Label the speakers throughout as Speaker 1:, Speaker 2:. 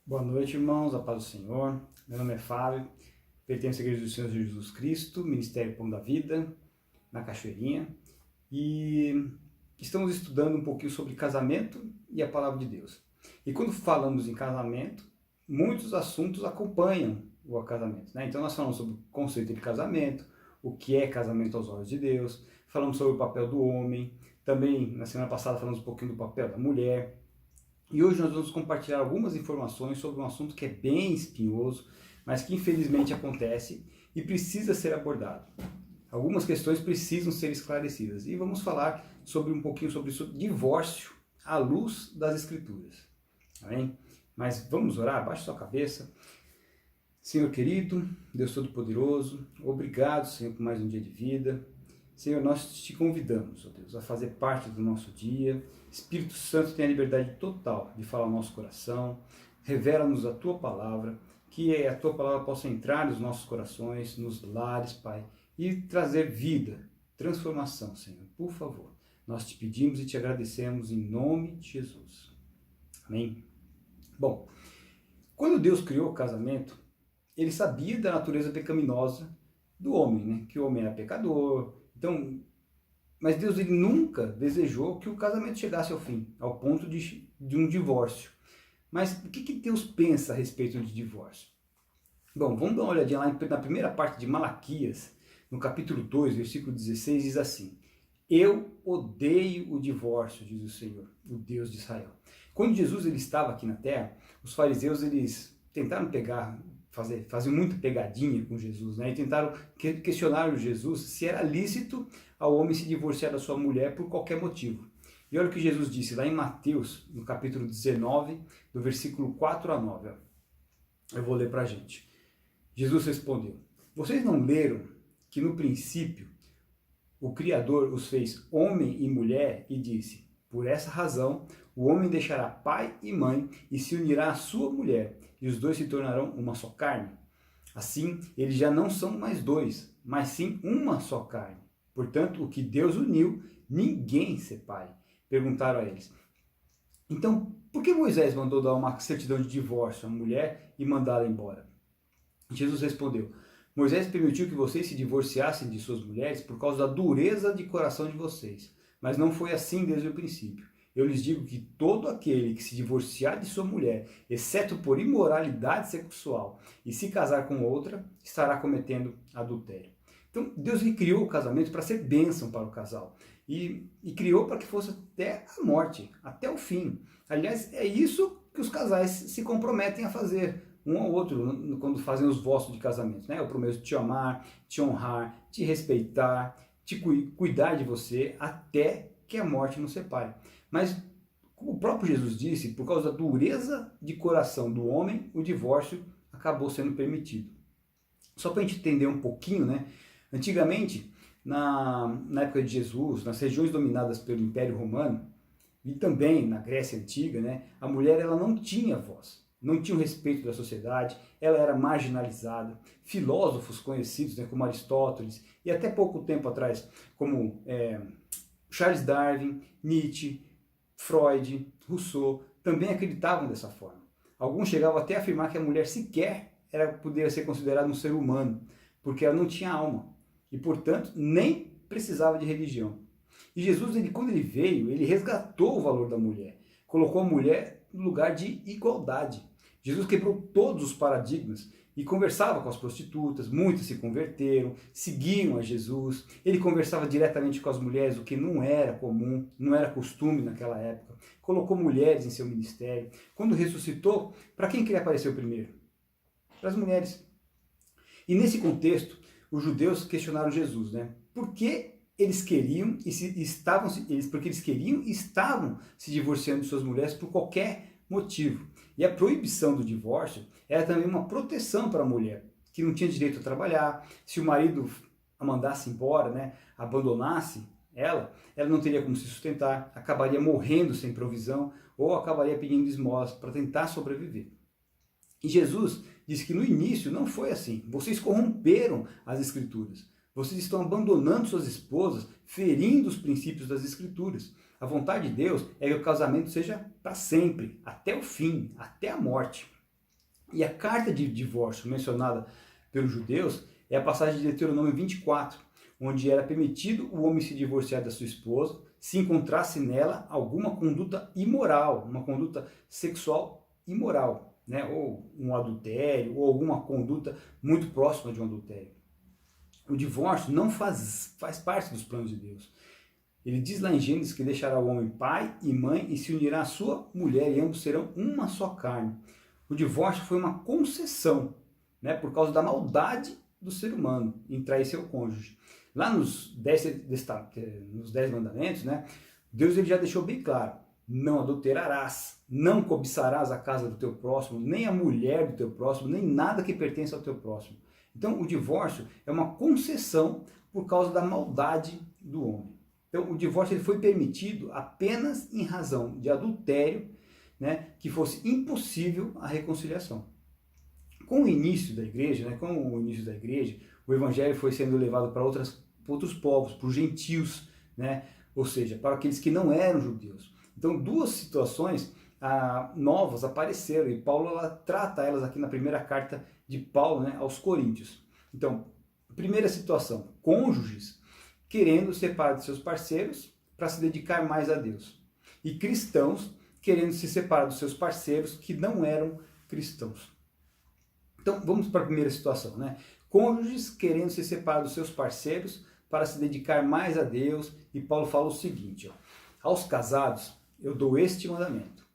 Speaker 1: Boa noite, irmãos, a paz do Senhor. Meu nome é Fábio, pertenço à Igreja do Senhor Jesus Cristo, Ministério Pão da Vida, na Cachoeirinha, e estamos estudando um pouquinho sobre casamento e a palavra de Deus. E quando falamos em casamento, muitos assuntos acompanham o casamento, né? Então nós falamos sobre o conceito de casamento, o que é casamento aos olhos de Deus, falamos sobre o papel do homem, também na semana passada falamos um pouquinho do papel da mulher. E hoje nós vamos compartilhar algumas informações sobre um assunto que é bem espinhoso, mas que infelizmente acontece e precisa ser abordado. Algumas questões precisam ser esclarecidas e vamos falar sobre um pouquinho sobre isso, divórcio à luz das Escrituras. Amém? Mas vamos orar, abaixe sua cabeça. Senhor querido, Deus Todo-Poderoso, obrigado, Senhor, por mais um dia de vida. Senhor, nós te convidamos, ó Deus, a fazer parte do nosso dia. Espírito Santo tem a liberdade total de falar ao nosso coração. Revela-nos a Tua Palavra, que a Tua Palavra possa entrar nos nossos corações, nos lares, Pai, e trazer vida, transformação, Senhor. Por favor, nós te pedimos e te agradecemos em nome de Jesus. Amém? Bom, quando Deus criou o casamento, Ele sabia da natureza pecaminosa do homem, né? Que o homem era pecador. Então, mas Deus ele nunca desejou que o casamento chegasse ao fim, ao ponto de um divórcio. Mas o que Deus pensa a respeito de divórcio? Bom, vamos dar uma olhadinha lá na primeira parte de Malaquias, no capítulo 2, versículo 16, diz assim: Eu odeio o divórcio, diz o Senhor, o Deus de Israel. Quando Jesus ele estava aqui na terra, os fariseus eles tentaram faziam muita pegadinha com Jesus, né? E tentaram questionar o Jesus se era lícito ao homem se divorciar da sua mulher por qualquer motivo. E olha o que Jesus disse lá em Mateus, no capítulo 19, do versículo 4 a 9. Ó. Eu vou ler para a gente. Jesus respondeu: Vocês não leram que no princípio o Criador os fez homem e mulher e disse: Por essa razão o homem deixará pai e mãe e se unirá à sua mulher, e os dois se tornarão uma só carne. Assim, eles já não são mais dois, mas sim uma só carne. Portanto, o que Deus uniu, ninguém separe. Perguntaram a eles: Então, por que Moisés mandou dar uma certidão de divórcio à mulher e mandá-la embora? Jesus respondeu: Moisés permitiu que vocês se divorciassem de suas mulheres por causa da dureza de coração de vocês. Mas não foi assim desde o princípio. Eu lhes digo que todo aquele que se divorciar de sua mulher, exceto por imoralidade sexual, e se casar com outra, estará cometendo adultério. Então, Deus criou o casamento para ser bênção para o casal. E criou para que fosse até a morte, até o fim. Aliás, é isso que os casais se comprometem a fazer, um ao outro, quando fazem os votos de casamento. Né? Eu prometo te amar, te honrar, te respeitar, te cuidar de você, até que a morte nos separe. Mas, como o próprio Jesus disse, por causa da dureza de coração do homem, o divórcio acabou sendo permitido. Só para a gente entender um pouquinho, né? Antigamente, na época de Jesus, nas regiões dominadas pelo Império Romano, e também na Grécia Antiga, né, a mulher ela não tinha voz, não tinha o respeito da sociedade, ela era marginalizada. Filósofos conhecidos, né, como Aristóteles, e até pouco tempo atrás, como Charles Darwin, Nietzsche, Freud, Rousseau, também acreditavam dessa forma. Alguns chegavam até a afirmar que a mulher sequer poderia ser considerada um ser humano, porque ela não tinha alma e, portanto, nem precisava de religião. E Jesus, quando ele veio, ele resgatou o valor da mulher, colocou a mulher no lugar de igualdade. Jesus quebrou todos os paradigmas e conversava com as prostitutas, muitas se converteram, seguiam a Jesus. Ele conversava diretamente com as mulheres, o que não era comum, não era costume naquela época. Colocou mulheres em seu ministério. Quando ressuscitou, para quem que ele apareceu primeiro? Para as mulheres. E nesse contexto, os judeus questionaram Jesus, né? Por que eles queriam e estavam se divorciando de suas mulheres por qualquer motivo. E a proibição do divórcio era também uma proteção para a mulher, que não tinha direito a trabalhar. Se o marido a mandasse embora, né, abandonasse ela não teria como se sustentar, acabaria morrendo sem provisão ou acabaria pedindo esmolas para tentar sobreviver. E Jesus disse que no início não foi assim. Vocês corromperam as Escrituras. Vocês estão abandonando suas esposas, ferindo os princípios das Escrituras. A vontade de Deus é que o casamento seja para sempre, até o fim, até a morte. E a carta de divórcio mencionada pelos judeus é a passagem de Deuteronômio 24, onde era permitido o homem se divorciar da sua esposa se encontrasse nela alguma conduta imoral, uma conduta sexual imoral, né? Ou um adultério, ou alguma conduta muito próxima de um adultério. O divórcio não faz parte dos planos de Deus. Ele diz lá em Gênesis que deixará o homem pai e mãe e se unirá à sua mulher e ambos serão uma só carne. O divórcio foi uma concessão, né, por causa da maldade do ser humano em trair seu cônjuge. Lá nos 10 mandamentos, né, Deus ele já deixou bem claro: não adulterarás, não cobiçarás a casa do teu próximo, nem a mulher do teu próximo, nem nada que pertence ao teu próximo. Então o divórcio é uma concessão por causa da maldade do homem. Então o divórcio ele foi permitido apenas em razão de adultério, né, que fosse impossível a reconciliação. Com o início da igreja, o evangelho foi sendo levado para outros povos, para os gentios, né, ou seja, para aqueles que não eram judeus. Então duas situações novas apareceram e Paulo trata elas aqui na primeira carta de Paulo, né, aos Coríntios. Então, primeira situação, cônjuges querendo separar de seus parceiros para se dedicar mais a Deus. E cristãos querendo se separar dos seus parceiros que não eram cristãos. Então, vamos para a primeira situação, né? Cônjuges querendo se separar dos seus parceiros para se dedicar mais a Deus. E Paulo fala o seguinte, ó: aos casados eu dou este mandamento,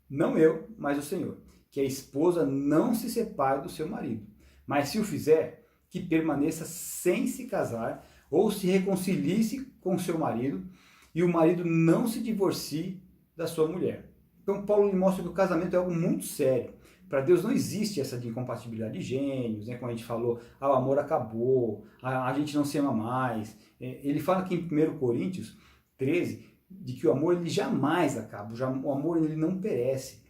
Speaker 1: não eu, mas o Senhor, que a esposa não se separe do seu marido, mas se o fizer, que permaneça sem se casar ou se reconcilie com seu marido, e o marido não se divorcie da sua mulher. Então Paulo mostra que o casamento é algo muito sério. Para Deus não existe essa de incompatibilidade de gênios, né? Como a gente falou, o amor acabou, a gente não se ama mais. Ele fala aqui em 1 Coríntios 13, de que o amor ele jamais acaba, o amor ele não perece.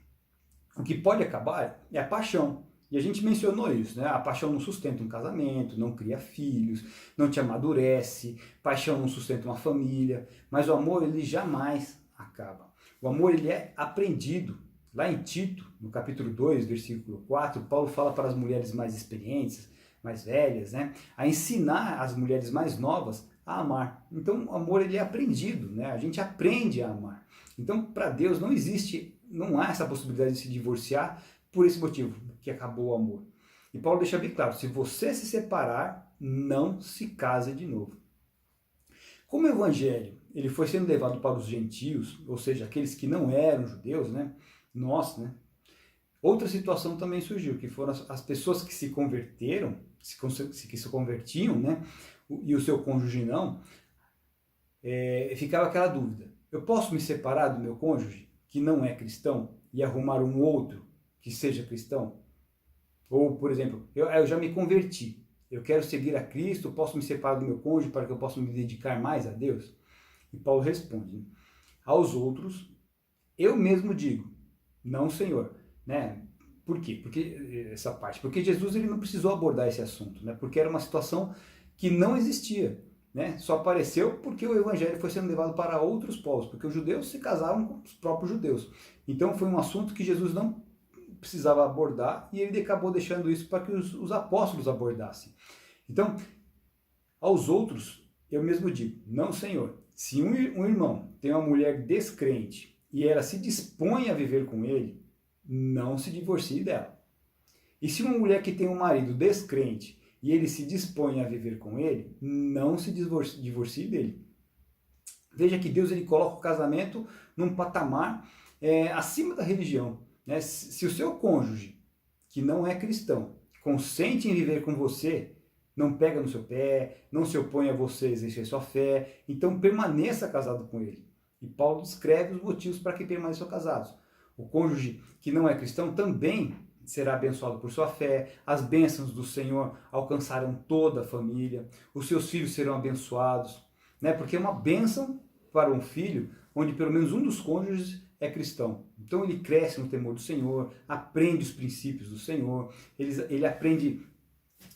Speaker 1: O que pode acabar é a paixão. E a gente mencionou isso, né? A paixão não sustenta um casamento, não cria filhos, não te amadurece, paixão não sustenta uma família, mas o amor ele jamais acaba. O amor ele é aprendido. Lá em Tito, no capítulo 2, versículo 4, Paulo fala para as mulheres mais experientes, mais velhas, né, a ensinar as mulheres mais novas a amar. Então o amor ele é aprendido, né? A gente aprende a amar. Então para Deus não há essa possibilidade de se divorciar por esse motivo, que acabou o amor. E Paulo deixa bem claro: se você se separar, não se case de novo. Como o evangelho ele foi sendo levado para os gentios, ou seja, aqueles que não eram judeus, né? Né? Outra situação também surgiu, que foram as pessoas que se converteram, que se convertiam, né? E o seu cônjuge não, ficava aquela dúvida: eu posso me separar do meu cônjuge, que não é cristão, e arrumar um outro que seja cristão? Ou, por exemplo, eu já me converti, eu quero seguir a Cristo, posso me separar do meu cônjuge para que eu possa me dedicar mais a Deus? E Paulo responde: aos outros, eu mesmo digo, não, Senhor, né? Por quê? Porque Jesus ele não precisou abordar esse assunto, né? Porque era uma situação que não existia, né? Só apareceu porque o evangelho foi sendo levado para outros povos, porque os judeus se casavam com os próprios judeus. Então foi um assunto que Jesus não precisava abordar e ele acabou deixando isso para que os apóstolos abordassem. Então, aos outros, eu mesmo digo, não, Senhor. Se um irmão tem uma mulher descrente e ela se dispõe a viver com ele, não se divorcie dela. E se uma mulher que tem um marido descrente e ele se dispõe a viver com ele, não se divorcie dele. Veja que Deus ele coloca o casamento num patamar acima da religião. Né? Se o seu cônjuge, que não é cristão, consente em viver com você, não pega no seu pé, não se opõe a você exercer sua fé, então permaneça casado com ele. E Paulo descreve os motivos para que permaneçam casados. O cônjuge que não é cristão também será abençoado por sua fé, as bênçãos do Senhor alcançarão toda a família, os seus filhos serão abençoados, né? Porque é uma bênção para um filho onde pelo menos um dos cônjuges é cristão. Então ele cresce no temor do Senhor, aprende os princípios do Senhor, ele aprende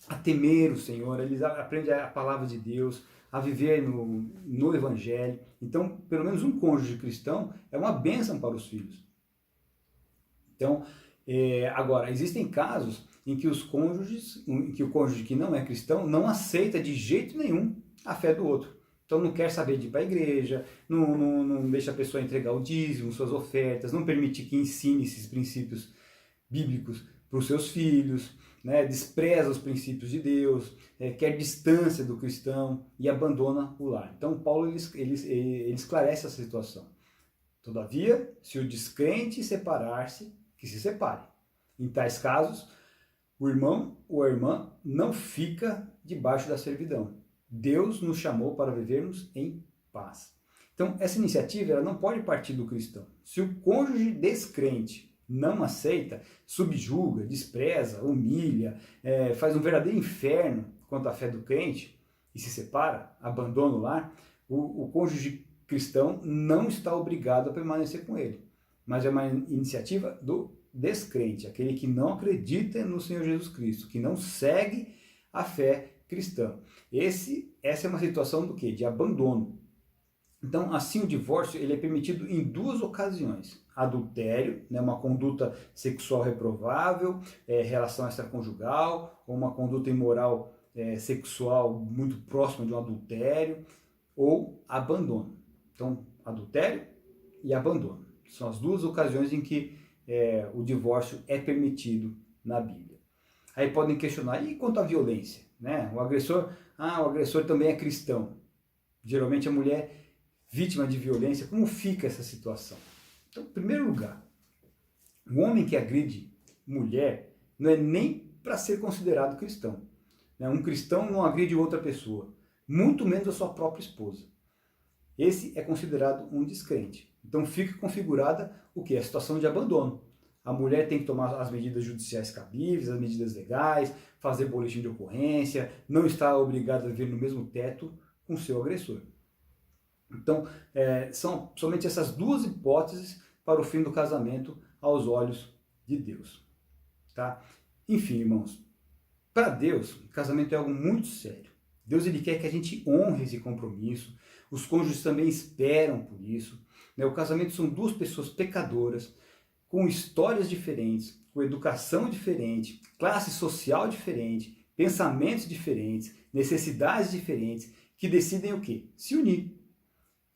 Speaker 1: a temer o Senhor, ele aprende a palavra de Deus, a viver no Evangelho. Então, pelo menos um cônjuge cristão é uma bênção para os filhos. Então, Agora, existem casos em que o cônjuge que não é cristão não aceita de jeito nenhum a fé do outro. Então não quer saber de ir para a igreja, não deixa a pessoa entregar o dízimo, suas ofertas, não permite que ensine esses princípios bíblicos para os seus filhos, né? Despreza os princípios de Deus, quer distância do cristão e abandona o lar. Então Paulo ele esclarece essa situação. Todavia, se o descrente separar-se, que se separe. Em tais casos, o irmão ou a irmã não fica debaixo da servidão. Deus nos chamou para vivermos em paz. Então, essa iniciativa ela não pode partir do cristão. Se o cônjuge descrente não aceita, subjuga, despreza, humilha, faz um verdadeiro inferno quanto à fé do crente e se separa, abandona o lar, o cônjuge cristão não está obrigado a permanecer com ele. Mas é uma iniciativa do descrente, aquele que não acredita no Senhor Jesus Cristo, que não segue a fé cristã. Essa é uma situação do quê? De abandono. Então, assim, o divórcio ele é permitido em duas ocasiões. Adultério, né, uma conduta sexual reprovável, relação extraconjugal, ou uma conduta imoral sexual muito próxima de um adultério, ou abandono. Então, adultério e abandono. São as duas ocasiões em que o divórcio é permitido na Bíblia. Aí podem questionar, e quanto à violência? Né? O agressor também é cristão. Geralmente a mulher vítima de violência, como fica essa situação? Então, em primeiro lugar, o homem que agride mulher não é nem para ser considerado cristão. Né? Um cristão não agride outra pessoa, muito menos a sua própria esposa. Esse é considerado um descrente. Então fica configurada o que? A situação de abandono. A mulher tem que tomar as medidas judiciais cabíveis, as medidas legais, fazer boletim de ocorrência, não está obrigada a viver no mesmo teto com seu agressor. Então, são somente essas duas hipóteses para o fim do casamento aos olhos de Deus. Tá? Enfim, irmãos, para Deus, o casamento é algo muito sério. Deus ele quer que a gente honre esse compromisso. Os cônjuges também esperam por isso. Né? O casamento são duas pessoas pecadoras, com histórias diferentes, com educação diferente, classe social diferente, pensamentos diferentes, necessidades diferentes, que decidem o quê? Se unir.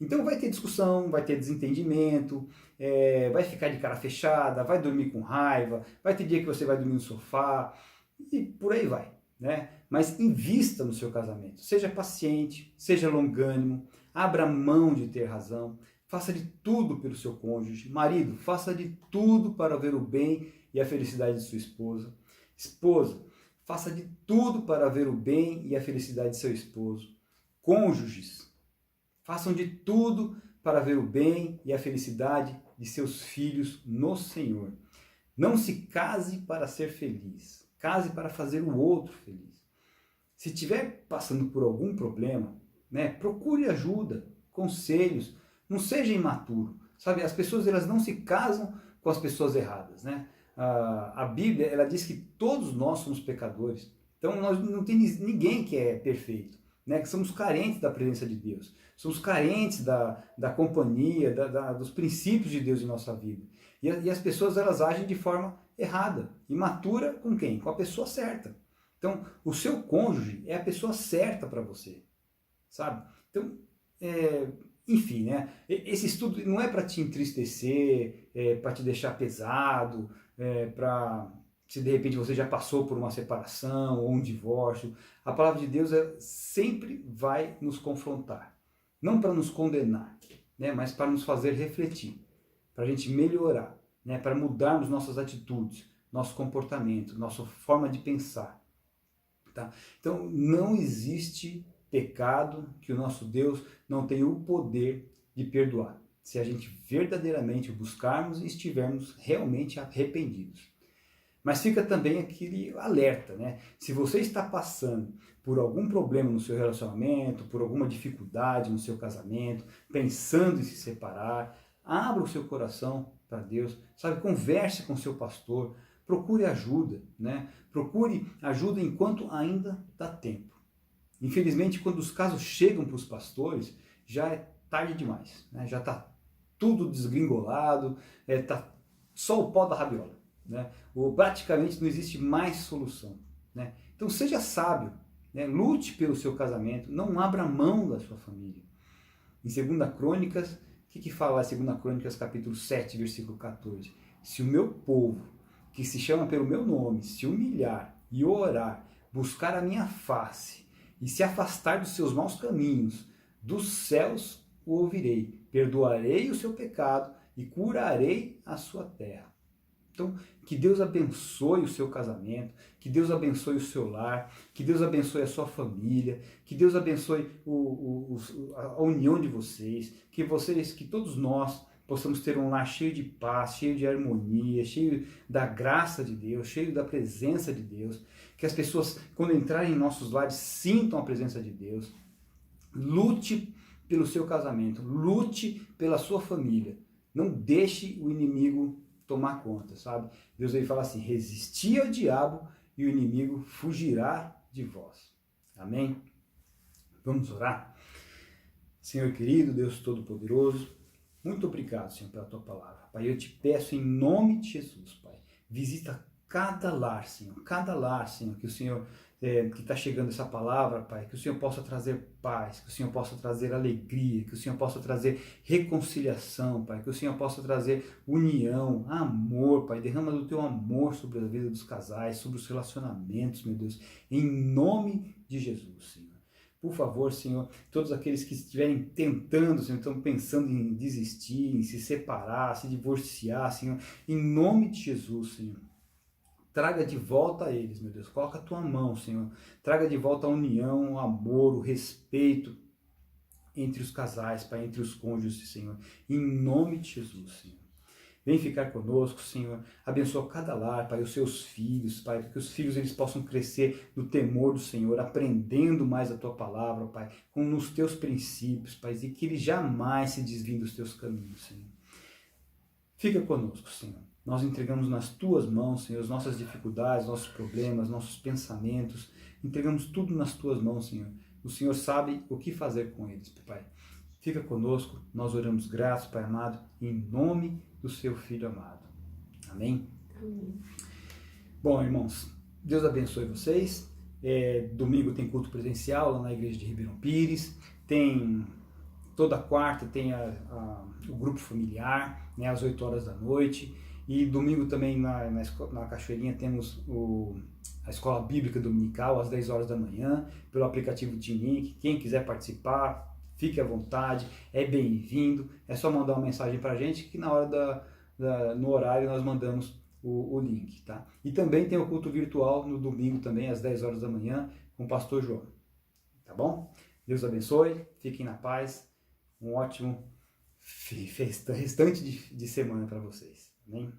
Speaker 1: Então vai ter discussão, vai ter desentendimento, vai ficar de cara fechada, vai dormir com raiva, vai ter dia que você vai dormir no sofá e por aí vai. Né? Mas invista no seu casamento, seja paciente, seja longânimo, abra mão de ter razão, faça de tudo pelo seu cônjuge. Marido, faça de tudo para ver o bem e a felicidade de sua esposa. Esposa, faça de tudo para ver o bem e a felicidade de seu esposo. Cônjuges, façam de tudo para ver o bem e a felicidade de seus filhos no Senhor. Não se case para ser feliz, case para fazer o outro feliz. Se estiver passando por algum problema, né, procure ajuda, conselhos, não seja imaturo. Sabe, as pessoas elas não se casam com as pessoas erradas. Né? A Bíblia ela diz que todos nós somos pecadores, então nós não tem ninguém que é perfeito. Né, que somos carentes da presença de Deus, somos carentes da companhia, dos princípios de Deus em nossa vida. E as pessoas elas agem de forma errada, imatura com quem? Com a pessoa certa. Então, o seu cônjuge é a pessoa certa para você, sabe? Então, enfim, né? Esse estudo não é para te entristecer, para te deixar pesado, para... se de repente você já passou por uma separação ou um divórcio, a palavra de Deus sempre vai nos confrontar. Não para nos condenar, né, mas para nos fazer refletir, para a gente melhorar, né, para mudarmos nossas atitudes, nosso comportamento, nossa forma de pensar. Tá? Então não existe pecado que o nosso Deus não tenha o poder de perdoar, se a gente verdadeiramente o buscarmos e estivermos realmente arrependidos. Mas fica também aquele alerta, né? Se você está passando por algum problema no seu relacionamento, por alguma dificuldade no seu casamento, pensando em se separar, abra o seu coração para Deus, sabe? Converse com seu pastor, procure ajuda, né? Procure ajuda enquanto ainda dá tempo. Infelizmente, quando os casos chegam para os pastores, já é tarde demais, né? Já está tudo desgringolado, está só o pó da rabiola. né? Ou praticamente não existe mais solução, né? Então seja sábio, né? Lute pelo seu casamento, não abra mão da sua família. Em 2 Crônicas, o que fala em 2 Crônicas capítulo 7, versículo 14? Se o meu povo, que se chama pelo meu nome, se humilhar e orar, buscar a minha face e se afastar dos seus maus caminhos, dos céus o ouvirei, perdoarei o seu pecado e curarei a sua terra. Então, que Deus abençoe o seu casamento, que Deus abençoe o seu lar, que Deus abençoe a sua família, que Deus abençoe a união de vocês, que todos nós possamos ter um lar cheio de paz, cheio de harmonia, cheio da graça de Deus, cheio da presença de Deus, que as pessoas, quando entrarem em nossos lares, sintam a presença de Deus. Lute pelo seu casamento, lute pela sua família, não deixe o inimigo tomar conta, sabe? Deus aí fala assim, resisti ao diabo e o inimigo fugirá de vós. Amém? Vamos orar? Senhor querido, Deus Todo-Poderoso, muito obrigado, Senhor, pela Tua palavra. Pai, eu te peço em nome de Jesus, Pai, visita cada lar, Senhor, que o Senhor, que está chegando essa palavra, Pai, que o Senhor possa trazer paz, que o Senhor possa trazer alegria, que o Senhor possa trazer reconciliação, Pai, que o Senhor possa trazer união, amor, Pai, derrama do Teu amor sobre a vida dos casais, sobre os relacionamentos, meu Deus, em nome de Jesus, Senhor. Por favor, Senhor, todos aqueles que estiverem tentando, Senhor, estão pensando em desistir, em se separar, se divorciar, Senhor, em nome de Jesus, Senhor. Traga de volta a eles, meu Deus. Coloca a tua mão, Senhor. Traga de volta a união, o amor, o respeito entre os casais, Pai, entre os cônjuges, Senhor. Em nome de Jesus, Senhor. Vem ficar conosco, Senhor. Abençoa cada lar, Pai, os seus filhos, Pai, para que os filhos eles possam crescer no temor do Senhor, aprendendo mais a Tua palavra, Pai, nos Teus princípios, Pai, e que eles jamais se desviem dos Teus caminhos, Senhor. Fica conosco, Senhor. Nós entregamos nas Tuas mãos, Senhor, as nossas dificuldades, nossos problemas, nossos pensamentos. Entregamos tudo nas Tuas mãos, Senhor. O Senhor sabe o que fazer com eles, Pai. Fica conosco, nós oramos gratos, Pai amado, em nome do Seu Filho amado. Amém?
Speaker 2: Amém.
Speaker 1: Bom, irmãos, Deus abençoe vocês. Domingo tem culto presencial lá na igreja de Ribeirão Pires. Tem toda quarta tem o grupo familiar, né, às 8 horas da noite. E domingo também na Cachoeirinha temos a escola bíblica dominical às 10 horas da manhã, pelo aplicativo TeamLink. Quem quiser participar, fique à vontade, é bem-vindo. É só mandar uma mensagem para a gente que na hora no horário nós mandamos o link, tá? E também tem o culto virtual no domingo também às 10 horas da manhã com o pastor João, tá bom? Deus abençoe, fiquem na paz, um ótimo restante de semana para vocês, amém?